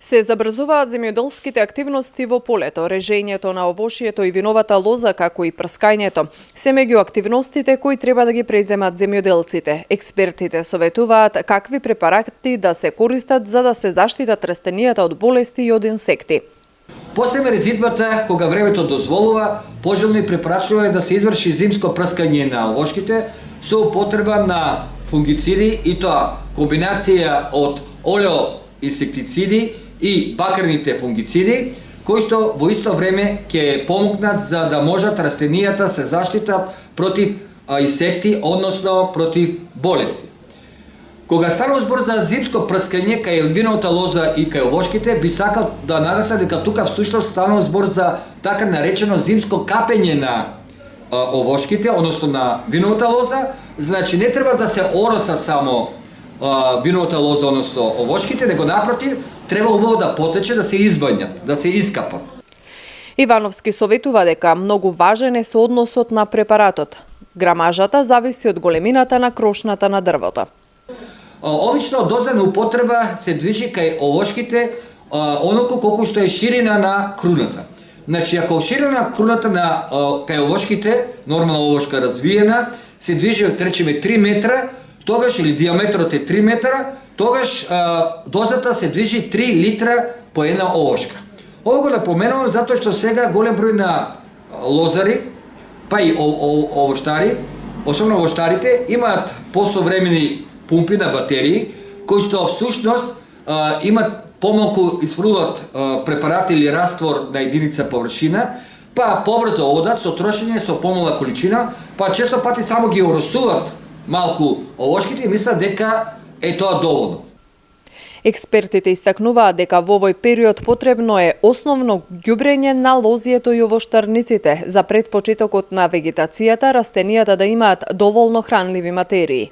Се забрзуваат земјоделските активности во полето, режењето на овошјето и виновата лоза, како и прскањето. Се меѓу активностите кои треба да ги преземат земјоделците. Експертите советуваат какви препарати да се користат за да се заштитат растенијата од болести и од инсекти. После мерзидбата, кога времето дозволува, пожелно и препорачливо е да се изврши зимско прскање на овошките со употреба на фунгициди, и тоа комбинација од олеоинсектициди и бакерните фунгициди, кои што во исто време ќе помогнат за да можат растенијата се заштитат против инсекти, односно против болести. Кога станува збор за зимско прскање кај виновата лоза и кај овошките, би сакал да нагласам дека тука всушност станува збор за така наречено зимско капење на овошките, односно на виновата лоза. Значи не треба да се оросат само виновата лоза, односно овошките, него напротив, треба убаво да потече, да се избањат, да се искапат. Ивановски советува дека многу важен е соодносот на препаратот. Грамажата зависи од големината на крошната на дрвото. Обично доза на употреба се движи кај овошките оноко колку што е ширина на круната. Значи, ако ширина на круната на кај овошките, нормална овошка развиена, се движи од речеме 3 метра, тогаш или диаметрот е 3 метра, тогаш дозата се движи 3 литра по една овошка. Ово го напоменувам затоа што сега голем број на лозари, па и овоштари, особено овоштарите, имаат посовремени пумпи на батерии, кои што всушност имат помалку изфрлуваат препарати или раствор на единица површина, па побрзо одат со трошење со помала количина, па често пати само ги оросуваат малку овошките и мислат дека е тоа доволно. Експертите истакнуваат дека во овој период потребно е основно ѓубрење на лозието и овоштарниците за предпочетокот на вегетацијата, растенијата да имаат доволно хранливи материи.